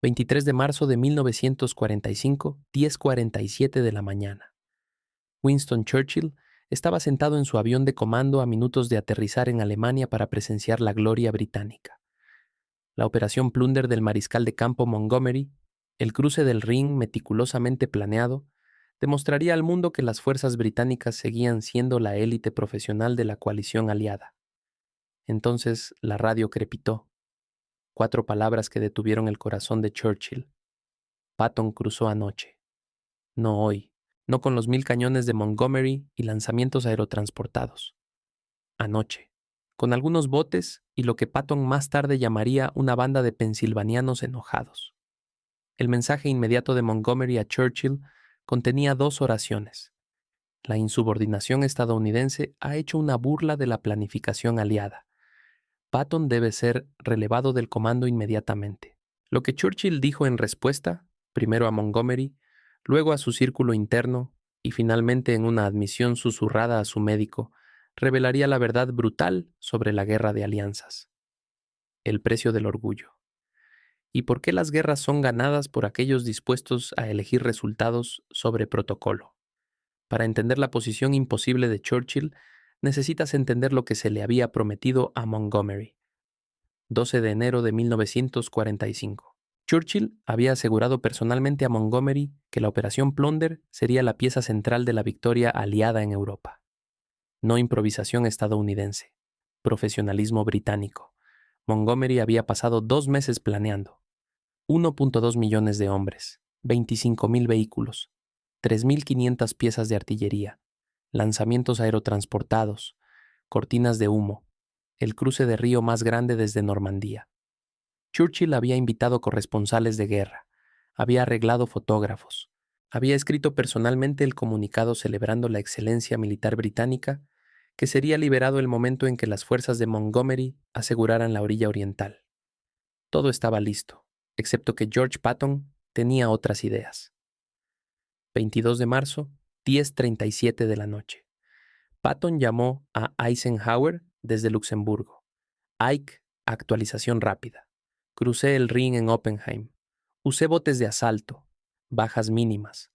23 de marzo de 1945, 10:47 de la mañana. Winston Churchill estaba sentado en su avión de comando a minutos de aterrizar en Alemania para presenciar la gloria británica. La operación Plunder del mariscal de campo Montgomery, el cruce del Rin meticulosamente planeado, demostraría al mundo que las fuerzas británicas seguían siendo la élite profesional de la coalición aliada. Entonces la radio crepitó. 4 palabras que detuvieron el corazón de Churchill. Patton cruzó anoche. No hoy, no con los 1000 cañones de Montgomery y lanzamientos aerotransportados. Anoche, con algunos botes y lo que Patton más tarde llamaría una banda de pensilvanianos enojados. El mensaje inmediato de Montgomery a Churchill contenía 2 oraciones. La insubordinación estadounidense ha hecho una burla de la planificación aliada. Patton debe ser relevado del comando inmediatamente. Lo que Churchill dijo en respuesta, primero a Montgomery, luego a su círculo interno y finalmente en una admisión susurrada a su médico, revelaría la verdad brutal sobre la guerra de alianzas. El precio del orgullo. ¿Y por qué las guerras son ganadas por aquellos dispuestos a elegir resultados sobre protocolo? Para entender la posición imposible de Churchill, necesitas entender lo que se le había prometido a Montgomery. 12 de enero de 1945. Churchill había asegurado personalmente a Montgomery que la Operación Plunder sería la pieza central de la victoria aliada en Europa. No improvisación estadounidense, profesionalismo británico. Montgomery había pasado 2 meses planeando. 1.2 millones de hombres, 25,000 vehículos, 3.500 piezas de artillería, lanzamientos aerotransportados, cortinas de humo, el cruce de río más grande desde Normandía. Churchill había invitado corresponsales de guerra, había arreglado fotógrafos, había escrito personalmente el comunicado celebrando la excelencia militar británica, que sería liberado el momento en que las fuerzas de Montgomery aseguraran la orilla oriental. Todo estaba listo, excepto que George Patton tenía otras ideas. 22 de marzo, 10:37 de la noche. Patton llamó a Eisenhower desde Luxemburgo. Ike, actualización rápida. Crucé el Rin en Oppenheim. Usé botes de asalto. Bajas mínimas.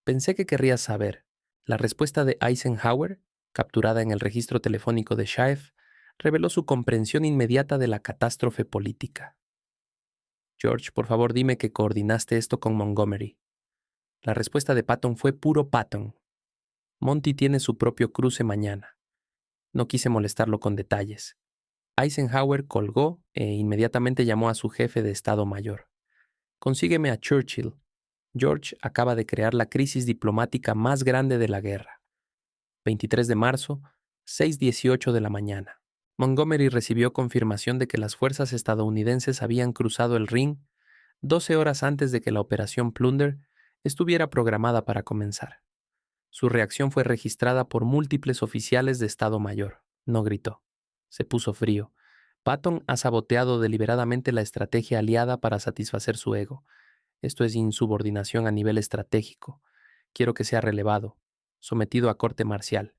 Pensé que querrías saber. La respuesta de Eisenhower, capturada en el registro telefónico de Schaeff, reveló su comprensión inmediata de la catástrofe política. George, por favor dime que coordinaste esto con Montgomery. La respuesta de Patton fue puro Patton. Monty tiene su propio cruce mañana. No quise molestarlo con detalles. Eisenhower colgó e inmediatamente llamó a su jefe de Estado Mayor. Consígueme a Churchill. George acaba de crear la crisis diplomática más grande de la guerra. 23 de marzo, 6:18 de la mañana. Montgomery recibió confirmación de que las fuerzas estadounidenses habían cruzado el Rin 12 horas antes de que la operación Plunder estuviera programada para comenzar. Su reacción fue registrada por múltiples oficiales de Estado Mayor. No gritó. Se puso frío. Patton ha saboteado deliberadamente la estrategia aliada para satisfacer su ego. Esto es insubordinación a nivel estratégico. Quiero que sea relevado, sometido a corte marcial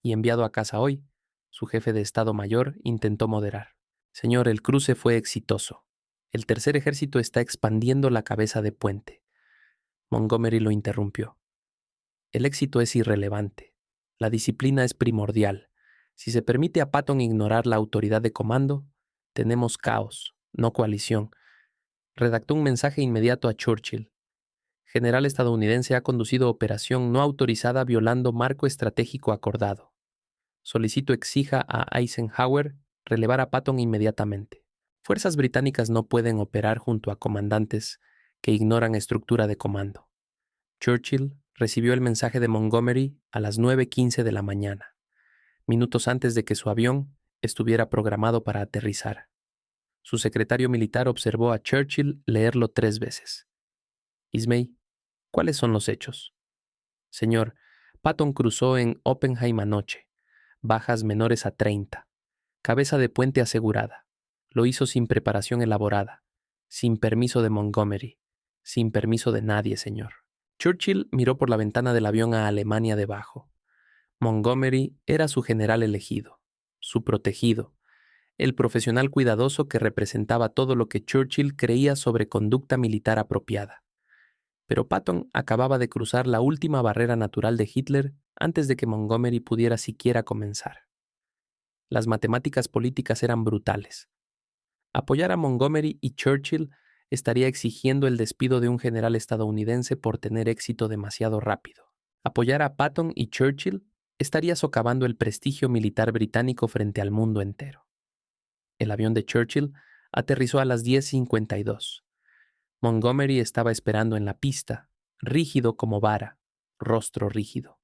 y enviado a casa hoy. Su jefe de Estado Mayor intentó moderar. Señor, el cruce fue exitoso. El tercer ejército está expandiendo la cabeza de puente. Montgomery lo interrumpió. El éxito es irrelevante. La disciplina es primordial. Si se permite a Patton ignorar la autoridad de comando, tenemos caos, no coalición. Redactó un mensaje inmediato a Churchill. General estadounidense ha conducido operación no autorizada violando marco estratégico acordado. Solicito exija a Eisenhower relevar a Patton inmediatamente. Fuerzas británicas no pueden operar junto a comandantes que ignoran estructura de comando. Churchill recibió el mensaje de Montgomery a las 9:15 de la mañana, minutos antes de que su avión estuviera programado para aterrizar. Su secretario militar observó a Churchill leerlo 3 veces. Ismay, ¿cuáles son los hechos? Señor, Patton cruzó en Oppenheim anoche. Bajas menores a 30. Cabeza de puente asegurada. Lo hizo sin preparación elaborada, sin permiso de Montgomery, sin permiso de nadie, señor. Churchill miró por la ventana del avión a Alemania debajo. Montgomery era su general elegido, su protegido, el profesional cuidadoso que representaba todo lo que Churchill creía sobre conducta militar apropiada. Pero Patton acababa de cruzar la última barrera natural de Hitler antes de que Montgomery pudiera siquiera comenzar. Las matemáticas políticas eran brutales. Apoyar a Montgomery y Churchill estaría exigiendo el despido de un general estadounidense por tener éxito demasiado rápido. Apoyar a Patton y Churchill estaría socavando el prestigio militar británico frente al mundo entero. El avión de Churchill aterrizó a las 10:52. Montgomery estaba esperando en la pista, rígido como vara, rostro rígido.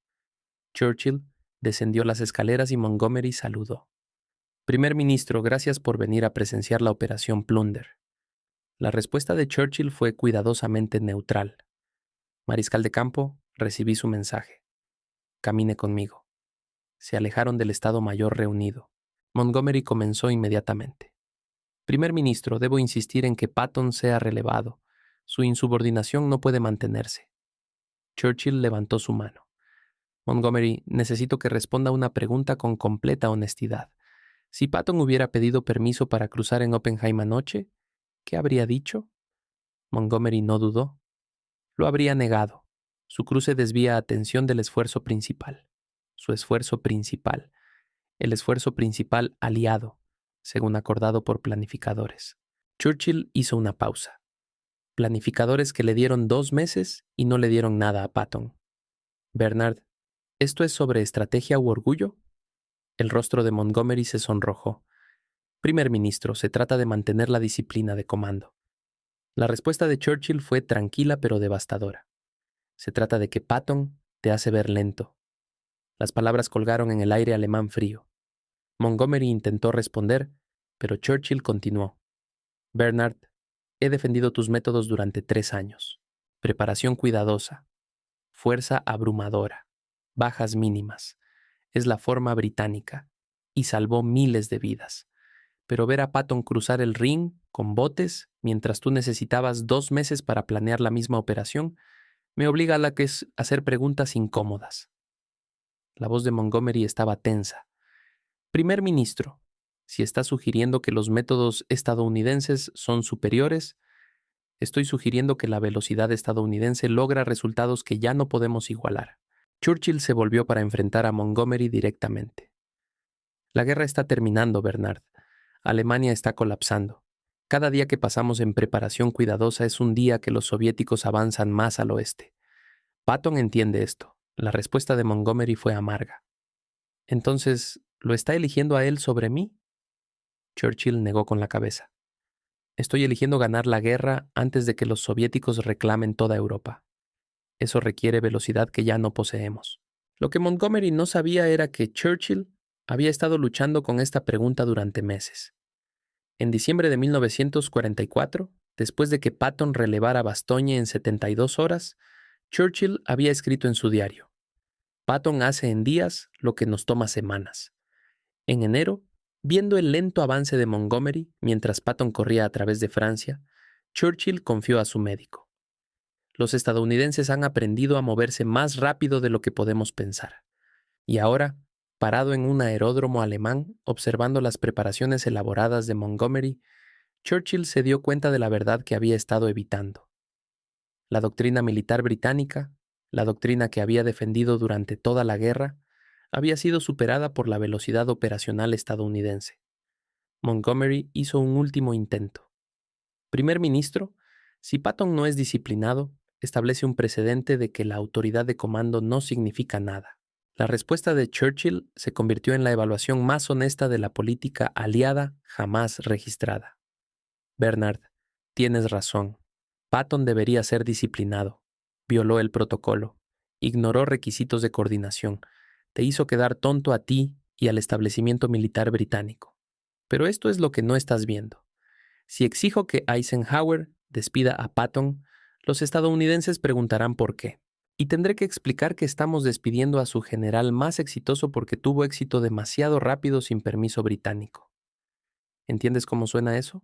Churchill descendió las escaleras y Montgomery saludó. Primer ministro, gracias por venir a presenciar la Operación Plunder. La respuesta de Churchill fue cuidadosamente neutral. Mariscal de campo, recibí su mensaje. Camine conmigo. Se alejaron del Estado Mayor reunido. Montgomery comenzó inmediatamente. Primer ministro, debo insistir en que Patton sea relevado. Su insubordinación no puede mantenerse. Churchill levantó su mano. Montgomery, necesito que responda una pregunta con completa honestidad. Si Patton hubiera pedido permiso para cruzar en Oppenheim anoche, ¿qué habría dicho? Montgomery no dudó. Lo habría negado. Su cruce desvía atención del esfuerzo principal. Su esfuerzo principal. El esfuerzo principal aliado, según acordado por planificadores. Churchill hizo una pausa. Planificadores que le dieron 2 meses y no le dieron nada a Patton. Bernard, ¿esto es sobre estrategia u orgullo? El rostro de Montgomery se sonrojó. Primer ministro, se trata de mantener la disciplina de comando. La respuesta de Churchill fue tranquila pero devastadora. Se trata de que Patton te hace ver lento. Las palabras colgaron en el aire alemán frío. Montgomery intentó responder, pero Churchill continuó. Bernard, he defendido tus métodos durante 3 años. Preparación cuidadosa. Fuerza abrumadora. Bajas mínimas. Es la forma británica. Y salvó miles de vidas. Pero ver a Patton cruzar el ring con botes mientras tú necesitabas 2 meses para planear la misma operación, me obliga a hacer preguntas incómodas. La voz de Montgomery estaba tensa. Primer ministro, si está sugiriendo que los métodos estadounidenses son superiores, estoy sugiriendo que la velocidad estadounidense logra resultados que ya no podemos igualar. Churchill se volvió para enfrentar a Montgomery directamente. La guerra está terminando, Bernard. Alemania está colapsando. Cada día que pasamos en preparación cuidadosa es un día que los soviéticos avanzan más al oeste. Patton entiende esto. La respuesta de Montgomery fue amarga. Entonces, ¿lo está eligiendo a él sobre mí? Churchill negó con la cabeza. Estoy eligiendo ganar la guerra antes de que los soviéticos reclamen toda Europa. Eso requiere velocidad que ya no poseemos. Lo que Montgomery no sabía era que Churchill había estado luchando con esta pregunta durante meses. En diciembre de 1944, después de que Patton relevara a Bastogne en 72 horas, Churchill había escrito en su diario: Patton hace en días lo que nos toma semanas. En enero, viendo el lento avance de Montgomery mientras Patton corría a través de Francia, Churchill confió a su médico. Los estadounidenses han aprendido a moverse más rápido de lo que podemos pensar. Y ahora, parado en un aeródromo alemán, observando las preparaciones elaboradas de Montgomery, Churchill se dio cuenta de la verdad que había estado evitando. La doctrina militar británica, la doctrina que había defendido durante toda la guerra, había sido superada por la velocidad operacional estadounidense. Montgomery hizo un último intento. Primer ministro, si Patton no es disciplinado, establece un precedente de que la autoridad de comando no significa nada. La respuesta de Churchill se convirtió en la evaluación más honesta de la política aliada jamás registrada. Bernard, tienes razón. Patton debería ser disciplinado. Violó el protocolo. Ignoró requisitos de coordinación. Te hizo quedar tonto a ti y al establecimiento militar británico. Pero esto es lo que no estás viendo. Si exijo que Eisenhower despida a Patton, los estadounidenses preguntarán por qué. Y tendré que explicar que estamos despidiendo a su general más exitoso porque tuvo éxito demasiado rápido sin permiso británico. ¿Entiendes cómo suena eso?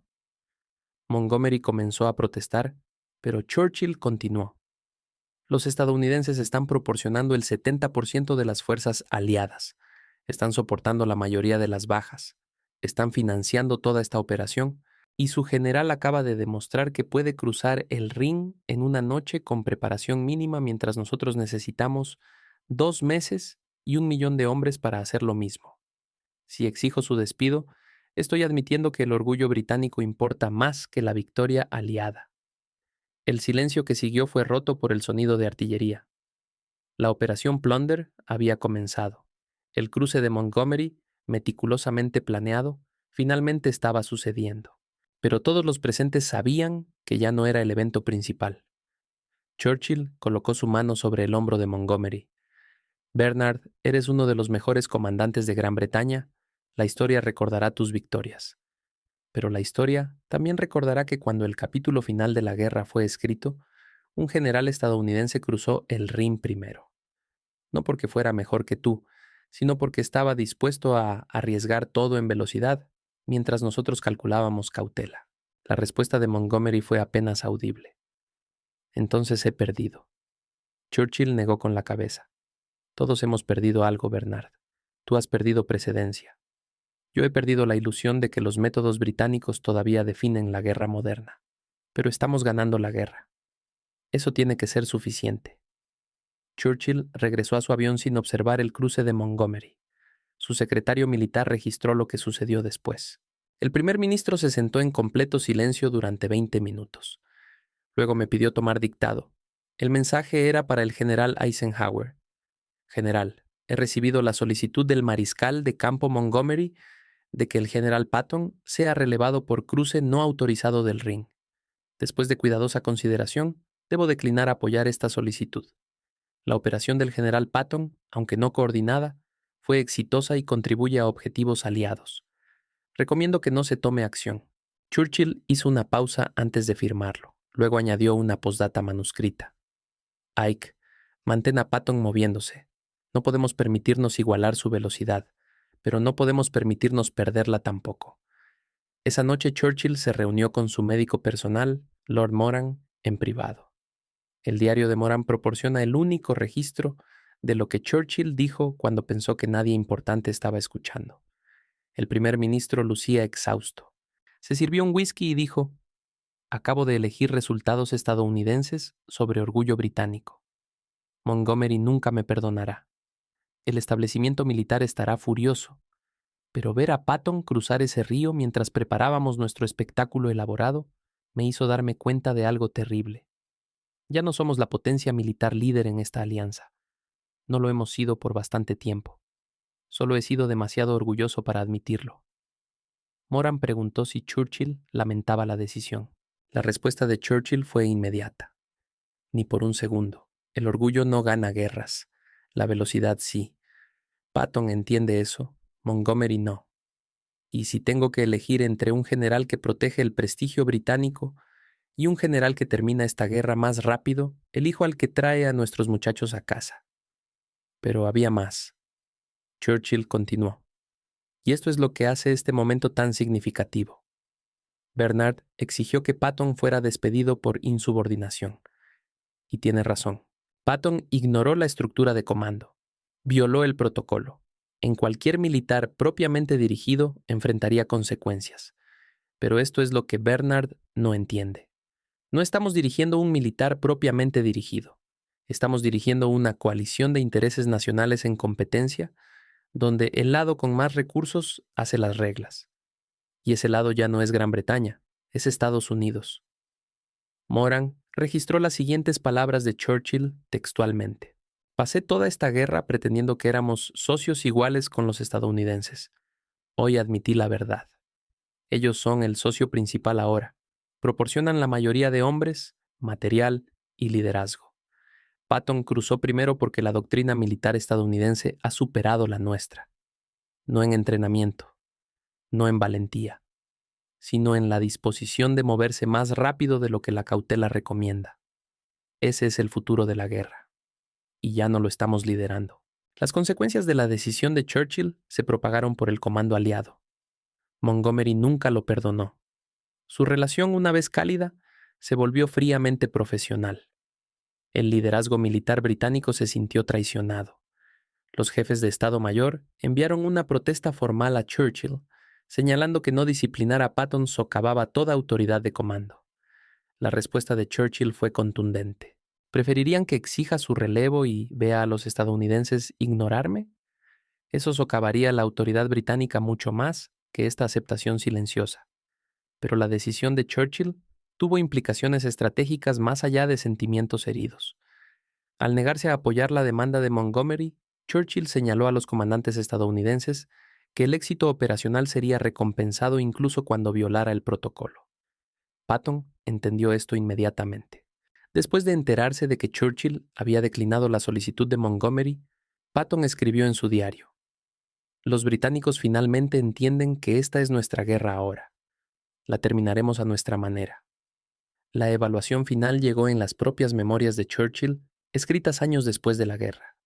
Montgomery comenzó a protestar, pero Churchill continuó. Los estadounidenses están proporcionando el 70% de las fuerzas aliadas. Están soportando la mayoría de las bajas. están financiando toda esta operación y su general acaba de demostrar que puede cruzar el Rin en una noche con preparación mínima mientras nosotros necesitamos 2 meses y 1 millón de hombres para hacer lo mismo. Si exijo su despido, estoy admitiendo que el orgullo británico importa más que la victoria aliada. El silencio que siguió fue roto por el sonido de artillería. La operación Plunder había comenzado. El cruce de Montgomery, meticulosamente planeado, finalmente estaba sucediendo. Pero todos los presentes sabían que ya no era el evento principal. Churchill colocó su mano sobre el hombro de Montgomery. Bernard, eres uno de los mejores comandantes de Gran Bretaña. La historia recordará tus victorias. Pero la historia también recordará que cuando el capítulo final de la guerra fue escrito, un general estadounidense cruzó el Rin primero. No porque fuera mejor que tú, sino porque estaba dispuesto a arriesgar todo en velocidad, mientras nosotros calculábamos cautela. La respuesta de Montgomery fue apenas audible. Entonces he perdido. Churchill negó con la cabeza. Todos hemos perdido algo, Bernard. Tú has perdido precedencia. Yo he perdido la ilusión de que los métodos británicos todavía definen la guerra moderna. Pero estamos ganando la guerra. Eso tiene que ser suficiente. Churchill regresó a su avión sin observar el cruce de Montgomery. Su secretario militar registró lo que sucedió después. El primer ministro se sentó en completo silencio durante 20 minutos. Luego me pidió tomar dictado. El mensaje era para el general Eisenhower. General, he recibido la solicitud del mariscal de campo Montgomery de que el general Patton sea relevado por cruce no autorizado del Rin. Después de cuidadosa consideración, debo declinar apoyar esta solicitud. La operación del general Patton, aunque no coordinada, fue exitosa y contribuye a objetivos aliados. Recomiendo que no se tome acción. Churchill hizo una pausa antes de firmarlo. Luego añadió una postdata manuscrita. Ike, mantén a Patton moviéndose. No podemos permitirnos igualar su velocidad, pero no podemos permitirnos perderla tampoco. Esa noche Churchill se reunió con su médico personal, Lord Moran, en privado. El diario de Moran proporciona el único registro de lo que Churchill dijo cuando pensó que nadie importante estaba escuchando. El primer ministro lucía exhausto. Se sirvió un whisky y dijo: acabo de elegir resultados estadounidenses sobre orgullo británico. Montgomery nunca me perdonará. El establecimiento militar estará furioso. Pero ver a Patton cruzar ese río mientras preparábamos nuestro espectáculo elaborado me hizo darme cuenta de algo terrible. Ya no somos la potencia militar líder en esta alianza. No lo hemos sido por bastante tiempo. Solo he sido demasiado orgulloso para admitirlo. Moran preguntó si Churchill lamentaba la decisión. La respuesta de Churchill fue inmediata. Ni por un segundo. El orgullo no gana guerras. La velocidad sí. Patton entiende eso. Montgomery no. Y si tengo que elegir entre un general que protege el prestigio británico y un general que termina esta guerra más rápido, elijo al que trae a nuestros muchachos a casa. Pero había más. Churchill continuó. Y esto es lo que hace este momento tan significativo. Bernard exigió que Patton fuera despedido por insubordinación. Y tiene razón. Patton ignoró la estructura de comando. Violó el protocolo. En cualquier militar propiamente dirigido enfrentaría consecuencias. Pero esto es lo que Bernard no entiende. No estamos dirigiendo un militar propiamente dirigido. Estamos dirigiendo una coalición de intereses nacionales en competencia, donde el lado con más recursos hace las reglas. Y ese lado ya no es Gran Bretaña, es Estados Unidos. Moran registró las siguientes palabras de Churchill textualmente. Pasé toda esta guerra pretendiendo que éramos socios iguales con los estadounidenses. Hoy admití la verdad. Ellos son el socio principal ahora. Proporcionan la mayoría de hombres, material y liderazgo. Patton cruzó primero porque la doctrina militar estadounidense ha superado la nuestra. No en entrenamiento, no en valentía, sino en la disposición de moverse más rápido de lo que la cautela recomienda. Ese es el futuro de la guerra. Y ya no lo estamos liderando. Las consecuencias de la decisión de Churchill se propagaron por el comando aliado. Montgomery nunca lo perdonó. Su relación, una vez cálida, se volvió fríamente profesional. El liderazgo militar británico se sintió traicionado. Los jefes de Estado Mayor enviaron una protesta formal a Churchill, señalando que no disciplinar a Patton socavaba toda autoridad de comando. La respuesta de Churchill fue contundente. ¿Preferirían que exija su relevo y vea a los estadounidenses ignorarme? Eso socavaría la autoridad británica mucho más que esta aceptación silenciosa. Pero la decisión de Churchill tuvo implicaciones estratégicas más allá de sentimientos heridos. Al negarse a apoyar la demanda de Montgomery, Churchill señaló a los comandantes estadounidenses que el éxito operacional sería recompensado incluso cuando violara el protocolo. Patton entendió esto inmediatamente. Después de enterarse de que Churchill había declinado la solicitud de Montgomery, Patton escribió en su diario: «Los británicos finalmente entienden que esta es nuestra guerra ahora. La terminaremos a nuestra manera». La evaluación final llegó en las propias memorias de Churchill, escritas años después de la guerra.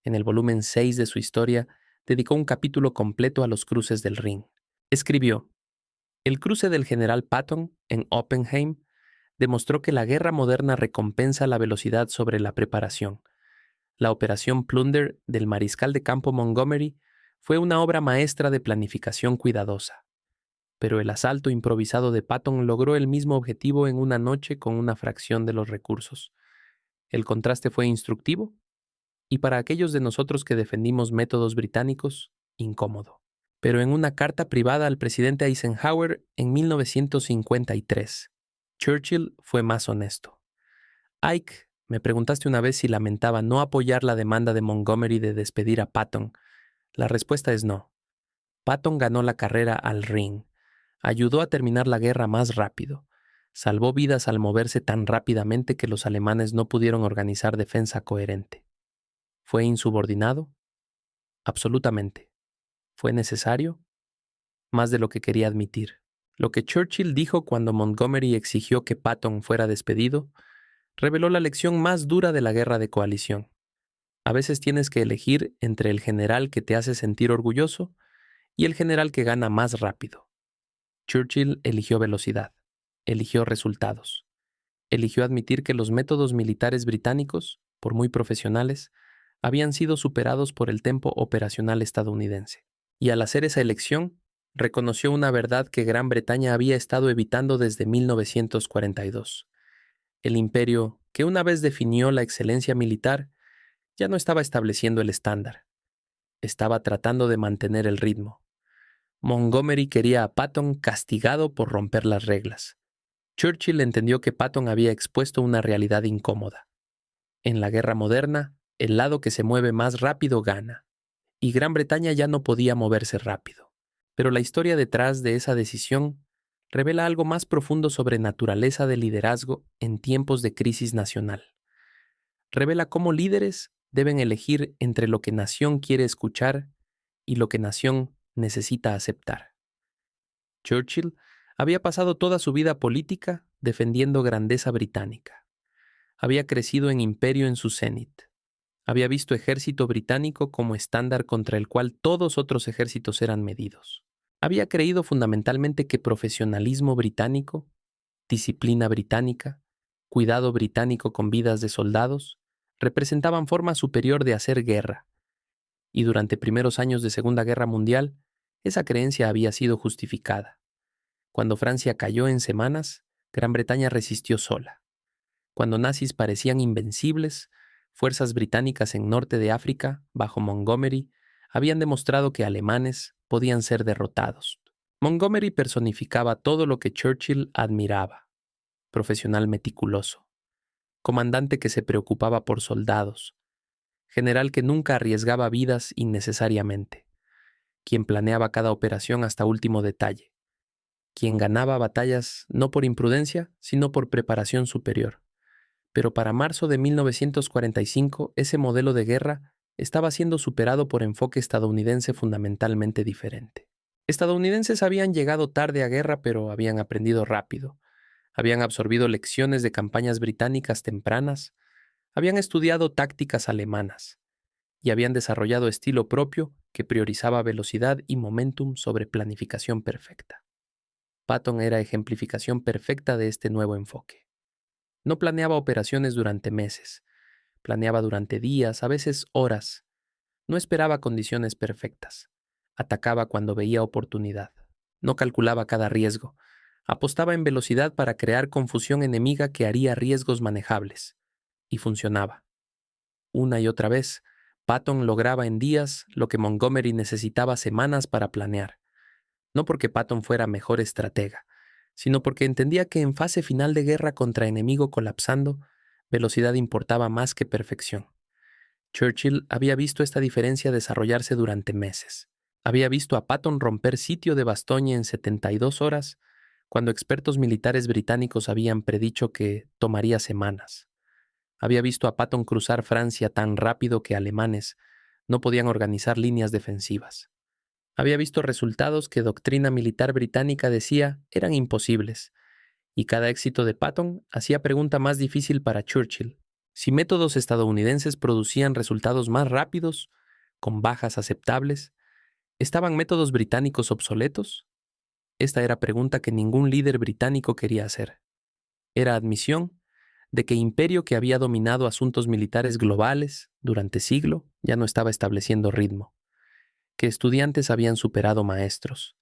En el volumen 6 de su historia, dedicó un capítulo completo a los cruces del Rin. Escribió: «El cruce del general Patton en Oppenheim demostró que la guerra moderna recompensa la velocidad sobre la preparación. La operación Plunder del mariscal de campo Montgomery fue una obra maestra de planificación cuidadosa. Pero el asalto improvisado de Patton logró el mismo objetivo en una noche con una fracción de los recursos. El contraste fue instructivo y para aquellos de nosotros que defendimos métodos británicos, incómodo». Pero en una carta privada al presidente Eisenhower en 1953, Churchill fue más honesto. «Ike, me preguntaste una vez si lamentaba no apoyar la demanda de Montgomery de despedir a Patton. La respuesta es no. Patton ganó la carrera al ring. Ayudó a terminar la guerra más rápido. Salvó vidas al moverse tan rápidamente que los alemanes no pudieron organizar defensa coherente. ¿Fue insubordinado? Absolutamente. ¿Fue necesario? Más de lo que quería admitir. Lo que Churchill dijo cuando Montgomery exigió que Patton fuera despedido reveló la lección más dura de la guerra de coalición. A veces tienes que elegir entre el general que te hace sentir orgulloso y el general que gana más rápido. Churchill eligió velocidad, eligió resultados, eligió admitir que los métodos militares británicos, por muy profesionales, habían sido superados por el tempo operacional estadounidense. Y al hacer esa elección, reconoció una verdad que Gran Bretaña había estado evitando desde 1942. El imperio, que una vez definió la excelencia militar, ya no estaba estableciendo el estándar. Estaba tratando de mantener el ritmo. Montgomery quería a Patton castigado por romper las reglas. Churchill entendió que Patton había expuesto una realidad incómoda. En la guerra moderna, el lado que se mueve más rápido gana, y Gran Bretaña ya no podía moverse rápido. Pero la historia detrás de esa decisión revela algo más profundo sobre naturaleza de liderazgo en tiempos de crisis nacional. Revela cómo líderes deben elegir entre lo que nación quiere escuchar y lo que nación necesita aceptar. Churchill había pasado toda su vida política defendiendo grandeza británica. Había crecido en imperio en su cenit. Había visto ejército británico como estándar contra el cual todos otros ejércitos eran medidos. Había creído fundamentalmente que profesionalismo británico, disciplina británica, cuidado británico con vidas de soldados, representaban forma superior de hacer guerra. Y durante primeros años de Segunda Guerra Mundial, esa creencia había sido justificada. Cuando Francia cayó en semanas, Gran Bretaña resistió sola. Cuando nazis parecían invencibles, fuerzas británicas en norte de África, bajo Montgomery, habían demostrado que alemanes podían ser derrotados. Montgomery personificaba todo lo que Churchill admiraba: profesional meticuloso, comandante que se preocupaba por soldados, general que nunca arriesgaba vidas innecesariamente, quien planeaba cada operación hasta último detalle, quien ganaba batallas no por imprudencia, sino por preparación superior. Pero para marzo de 1945, ese modelo de guerra estaba siendo superado por enfoque estadounidense fundamentalmente diferente. Estadounidenses habían llegado tarde a guerra, pero habían aprendido rápido. Habían absorbido lecciones de campañas británicas tempranas, habían estudiado tácticas alemanas y habían desarrollado estilo propio que priorizaba velocidad y momentum sobre planificación perfecta. Patton era ejemplificación perfecta de este nuevo enfoque. No planeaba operaciones durante meses, planeaba durante días, a veces horas. No esperaba condiciones perfectas. Atacaba cuando veía oportunidad. No calculaba cada riesgo. Apostaba en velocidad para crear confusión enemiga que haría riesgos manejables. Y funcionaba. Una y otra vez, Patton lograba en días lo que Montgomery necesitaba semanas para planear. No porque Patton fuera mejor estratega, sino porque entendía que en fase final de guerra contra enemigo colapsando, velocidad importaba más que perfección. Churchill había visto esta diferencia desarrollarse durante meses. Había visto a Patton romper sitio de Bastogne en 72 horas, cuando expertos militares británicos habían predicho que tomaría semanas. Había visto a Patton cruzar Francia tan rápido que alemanes no podían organizar líneas defensivas. Había visto resultados que doctrina militar británica decía eran imposibles, y cada éxito de Patton hacía pregunta más difícil para Churchill. Si métodos estadounidenses producían resultados más rápidos, con bajas aceptables, ¿estaban métodos británicos obsoletos? Esta era pregunta que ningún líder británico quería hacer. Era admisión de que imperio que había dominado asuntos militares globales durante siglo ya no estaba estableciendo ritmo, que estudiantes habían superado maestros,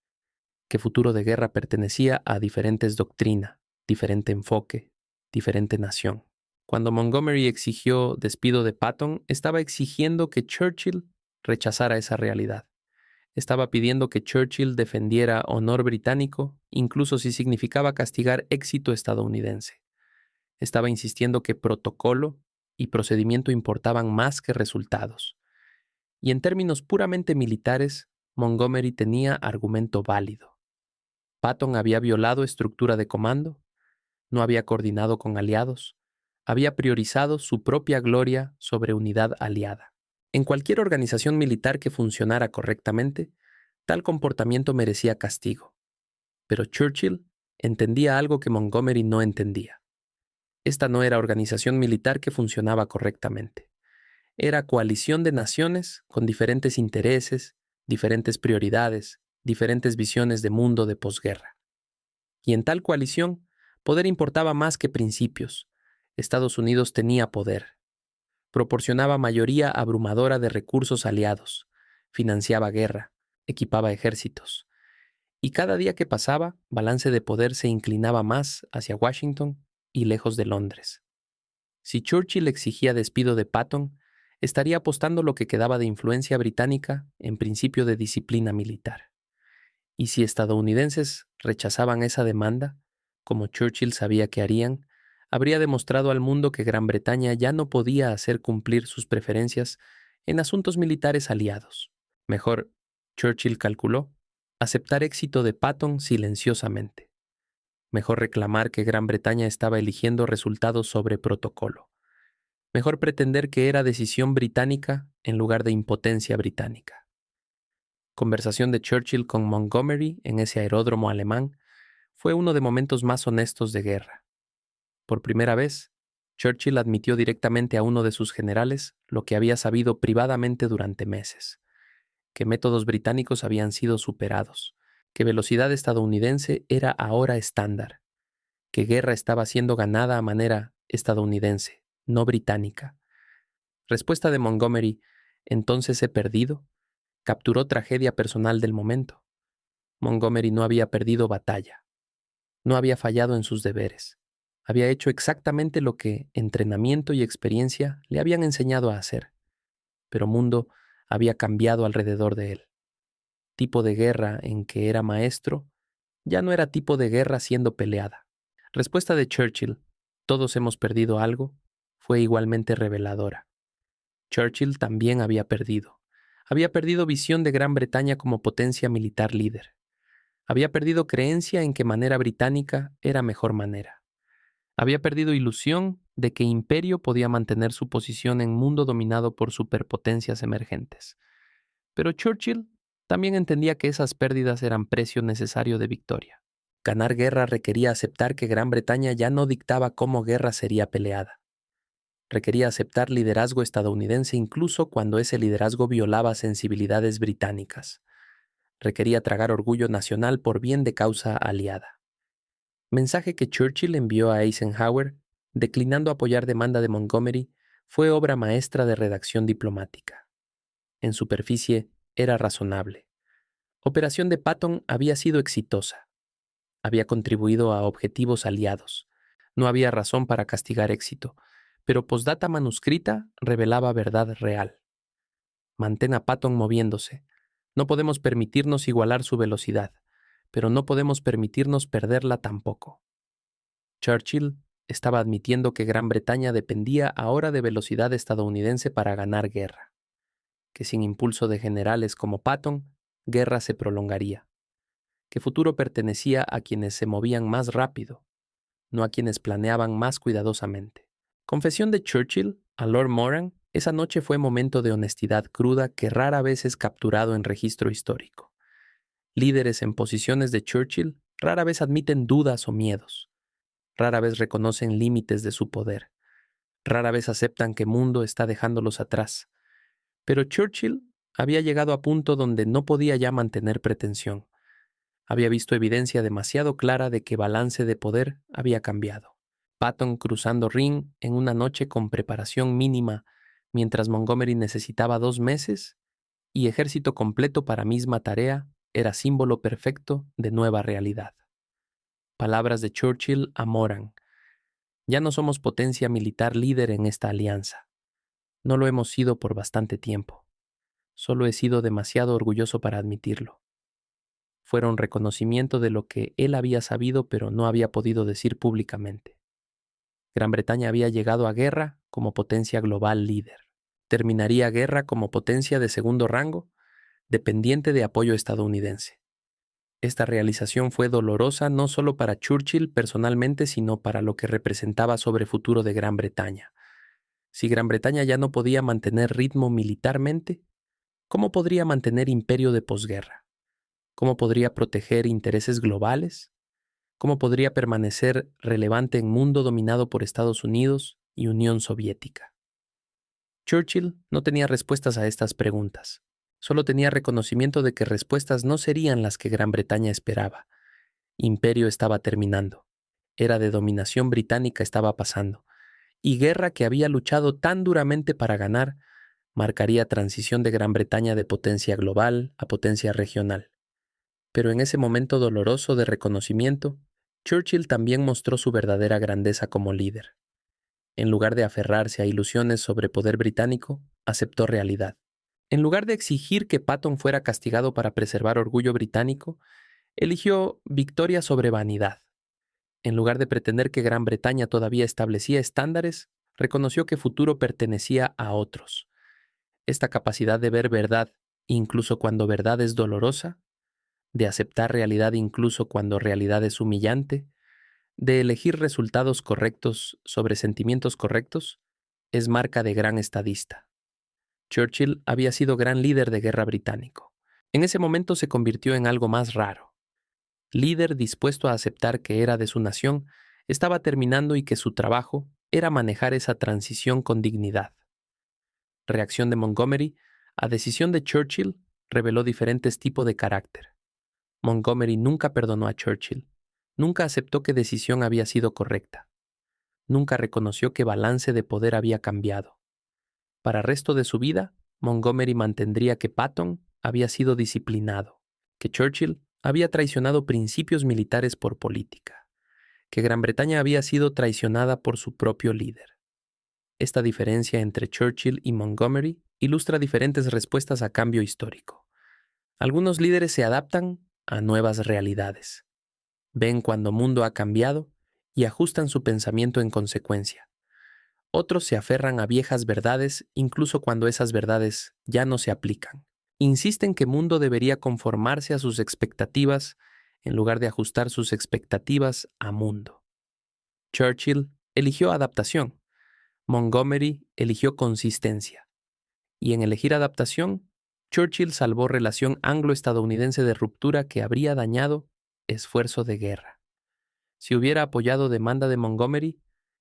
que futuro de guerra pertenecía a diferentes doctrina, diferente enfoque, diferente nación. Cuando Montgomery exigió despido de Patton, estaba exigiendo que Churchill rechazara esa realidad. Estaba pidiendo que Churchill defendiera honor británico, incluso si significaba castigar éxito estadounidense. Estaba insistiendo que protocolo y procedimiento importaban más que resultados. Y en términos puramente militares, Montgomery tenía argumento válido. Patton había violado estructura de comando, no había coordinado con aliados, había priorizado su propia gloria sobre unidad aliada. En cualquier organización militar que funcionara correctamente, tal comportamiento merecía castigo. Pero Churchill entendía algo que Montgomery no entendía. Esta no era organización militar que funcionaba correctamente. Era coalición de naciones con diferentes intereses, diferentes prioridades, diferentes visiones de mundo de posguerra. Y en tal coalición, poder importaba más que principios. Estados Unidos tenía poder. Proporcionaba mayoría abrumadora de recursos aliados, financiaba guerra, equipaba ejércitos. Y cada día que pasaba, balance de poder se inclinaba más hacia Washington y lejos de Londres. Si Churchill exigía despido de Patton, estaría apostando lo que quedaba de influencia británica en principio de disciplina militar. Y si estadounidenses rechazaban esa demanda, como Churchill sabía que harían, habría demostrado al mundo que Gran Bretaña ya no podía hacer cumplir sus preferencias en asuntos militares aliados. Mejor, Churchill calculó, aceptar éxito de Patton silenciosamente. Mejor reclamar que Gran Bretaña estaba eligiendo resultados sobre protocolo. Mejor pretender que era decisión británica en lugar de impotencia británica. Conversación de Churchill con Montgomery en ese aeródromo alemán fue uno de momentos más honestos de guerra. Por primera vez, Churchill admitió directamente a uno de sus generales lo que había sabido privadamente durante meses, que métodos británicos habían sido superados, que velocidad estadounidense era ahora estándar, que guerra estaba siendo ganada a manera estadounidense, no británica. Respuesta de Montgomery: entonces he perdido. Capturó tragedia personal del momento. Montgomery no había perdido batalla. No había fallado en sus deberes. Había hecho exactamente lo que entrenamiento y experiencia le habían enseñado a hacer. Pero mundo había cambiado alrededor de él. Tipo de guerra en que era maestro ya no era tipo de guerra siendo peleada. Respuesta de Churchill: todos hemos perdido algo, fue igualmente reveladora. Churchill también había perdido. Había perdido visión de Gran Bretaña como potencia militar líder. Había perdido creencia en que manera británica era mejor manera. Había perdido ilusión de que imperio podía mantener su posición en mundo dominado por superpotencias emergentes. Pero Churchill también entendía que esas pérdidas eran precio necesario de victoria. Ganar guerra requería aceptar que Gran Bretaña ya no dictaba cómo guerra sería peleada. Requería aceptar liderazgo estadounidense incluso cuando ese liderazgo violaba sensibilidades británicas. Requería tragar orgullo nacional por bien de causa aliada. Mensaje que Churchill envió a Eisenhower, declinando apoyar demanda de Montgomery, fue obra maestra de redacción diplomática. En superficie, era razonable. Operación de Patton había sido exitosa. Había contribuido a objetivos aliados. No había razón para castigar éxito, pero postdata manuscrita revelaba verdad real. Mantén a Patton moviéndose. No podemos permitirnos igualar su velocidad, pero no podemos permitirnos perderla tampoco. Churchill estaba admitiendo que Gran Bretaña dependía ahora de velocidad estadounidense para ganar guerra, que sin impulso de generales como Patton, guerra se prolongaría, que futuro pertenecía a quienes se movían más rápido, no a quienes planeaban más cuidadosamente. Confesión de Churchill a Lord Moran, esa noche fue momento de honestidad cruda que rara vez es capturado en registro histórico. Líderes en posiciones de Churchill rara vez admiten dudas o miedos. Rara vez reconocen límites de su poder. Rara vez aceptan que mundo está dejándolos atrás. Pero Churchill había llegado a punto donde no podía ya mantener pretensión. Había visto evidencia demasiado clara de que balance de poder había cambiado. Patton cruzando Ring en una noche con preparación mínima, mientras Montgomery necesitaba 2 meses, y ejército completo para misma tarea, era símbolo perfecto de nueva realidad. Palabras de Churchill a Moran. Ya no somos potencia militar líder en esta alianza. No lo hemos sido por bastante tiempo. Solo he sido demasiado orgulloso para admitirlo. Fueron reconocimiento de lo que él había sabido pero no había podido decir públicamente. Gran Bretaña había llegado a guerra como potencia global líder. Terminaría guerra como potencia de segundo rango, dependiente de apoyo estadounidense. Esta realización fue dolorosa no solo para Churchill personalmente, sino para lo que representaba sobre el futuro de Gran Bretaña. Si Gran Bretaña ya no podía mantener ritmo militarmente, ¿cómo podría mantener imperio de posguerra? ¿Cómo podría proteger intereses globales? ¿Cómo podría permanecer relevante en un mundo dominado por Estados Unidos y Unión Soviética? Churchill no tenía respuestas a estas preguntas. Solo tenía reconocimiento de que respuestas no serían las que Gran Bretaña esperaba. Imperio estaba terminando. Era de dominación británica estaba pasando. Y guerra que había luchado tan duramente para ganar marcaría transición de Gran Bretaña de potencia global a potencia regional. Pero en ese momento doloroso de reconocimiento, Churchill también mostró su verdadera grandeza como líder. En lugar de aferrarse a ilusiones sobre poder británico, aceptó realidad. En lugar de exigir que Patton fuera castigado para preservar orgullo británico, eligió victoria sobre vanidad. En lugar de pretender que Gran Bretaña todavía establecía estándares, reconoció que futuro pertenecía a otros. Esta capacidad de ver verdad, incluso cuando verdad es dolorosa, de aceptar realidad incluso cuando realidad es humillante, de elegir resultados correctos sobre sentimientos correctos, es marca de gran estadista. Churchill había sido gran líder de guerra británico. En ese momento se convirtió en algo más raro. Líder dispuesto a aceptar que era de su nación, estaba terminando y que su trabajo era manejar esa transición con dignidad. Reacción de Montgomery a decisión de Churchill reveló diferentes tipos de carácter. Montgomery nunca perdonó a Churchill. Nunca aceptó que decisión había sido correcta. Nunca reconoció que balance de poder había cambiado. Para el resto de su vida, Montgomery mantendría que Patton había sido disciplinado, que Churchill había traicionado principios militares por política, que Gran Bretaña había sido traicionada por su propio líder. Esta diferencia entre Churchill y Montgomery ilustra diferentes respuestas a cambio histórico. Algunos líderes se adaptan a nuevas realidades. Ven cuando mundo ha cambiado y ajustan su pensamiento en consecuencia. Otros se aferran a viejas verdades incluso cuando esas verdades ya no se aplican. Insisten que mundo debería conformarse a sus expectativas en lugar de ajustar sus expectativas a mundo. Churchill eligió adaptación. Montgomery eligió consistencia. Y en elegir adaptación, Churchill salvó relación anglo-estadounidense de ruptura que habría dañado esfuerzo de guerra. Si hubiera apoyado demanda de Montgomery,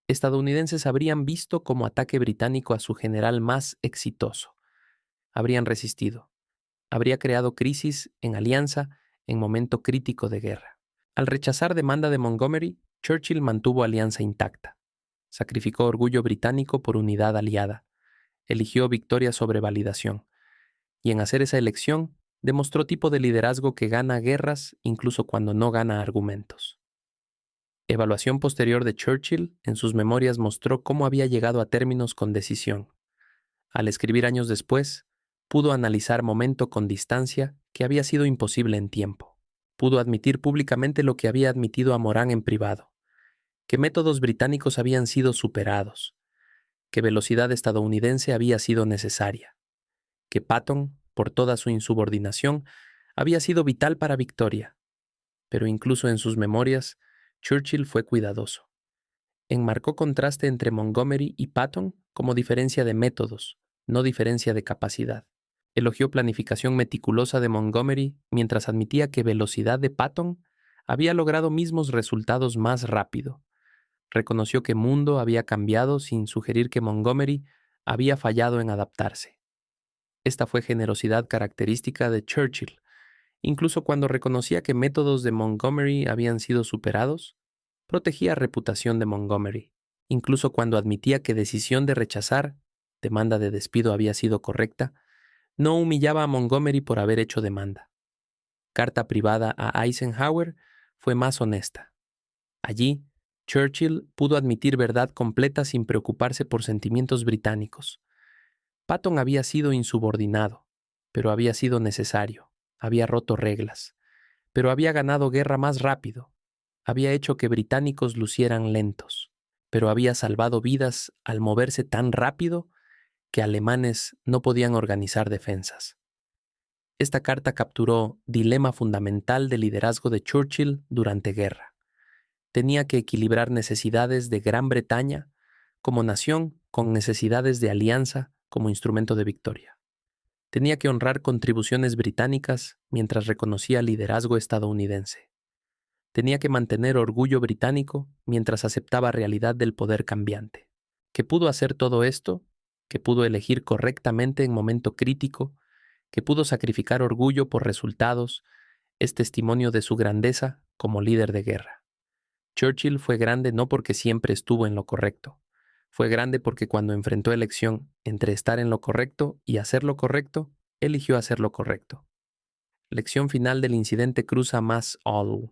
estadounidenses habrían visto como ataque británico a su general más exitoso. Habrían resistido. Habría creado crisis en alianza en momento crítico de guerra. Al rechazar demanda de Montgomery, Churchill mantuvo alianza intacta. Sacrificó orgullo británico por unidad aliada. Eligió victoria sobre validación. Y en hacer esa elección, Demostró tipo de liderazgo que gana guerras incluso cuando no gana argumentos. Evaluación posterior de Churchill en sus memorias mostró cómo había llegado a términos con decisión. Al escribir años después, pudo analizar momento con distancia que había sido imposible en tiempo. Pudo admitir públicamente lo que había admitido a Morán en privado, que métodos británicos habían sido superados, que velocidad estadounidense había sido necesaria, que Patton, por toda su insubordinación, había sido vital para Victoria. Pero incluso en sus memorias, Churchill fue cuidadoso. Enmarcó contraste entre Montgomery y Patton como diferencia de métodos, no diferencia de capacidad. Elogió planificación meticulosa de Montgomery mientras admitía que velocidad de Patton había logrado mismos resultados más rápido. Reconoció que mundo había cambiado sin sugerir que Montgomery había fallado en adaptarse. Esta fue generosidad característica de Churchill. Incluso cuando reconocía que métodos de Montgomery habían sido superados, protegía reputación de Montgomery. Incluso cuando admitía que decisión de rechazar demanda de despido había sido correcta, no humillaba a Montgomery por haber hecho demanda. Carta privada a Eisenhower fue más honesta. Allí, Churchill pudo admitir verdad completa sin preocuparse por sentimientos británicos. Patton había sido insubordinado, pero había sido necesario, había roto reglas, pero había ganado guerra más rápido, había hecho que británicos lucieran lentos, pero había salvado vidas al moverse tan rápido que alemanes no podían organizar defensas. Esta carta capturó dilema fundamental del liderazgo de Churchill durante guerra. Tenía que equilibrar necesidades de Gran Bretaña como nación con necesidades de alianza como instrumento de victoria. Tenía que honrar contribuciones británicas mientras reconocía liderazgo estadounidense. Tenía que mantener orgullo británico mientras aceptaba realidad del poder cambiante. Que pudo hacer todo esto, que pudo elegir correctamente en momento crítico, que pudo sacrificar orgullo por resultados, es testimonio de su grandeza como líder de guerra. Churchill fue grande no porque siempre estuvo en lo correcto. Fue grande porque cuando enfrentó elección entre estar en lo correcto y hacer lo correcto, eligió hacer lo correcto. Lección final del incidente cruza Mass Hall.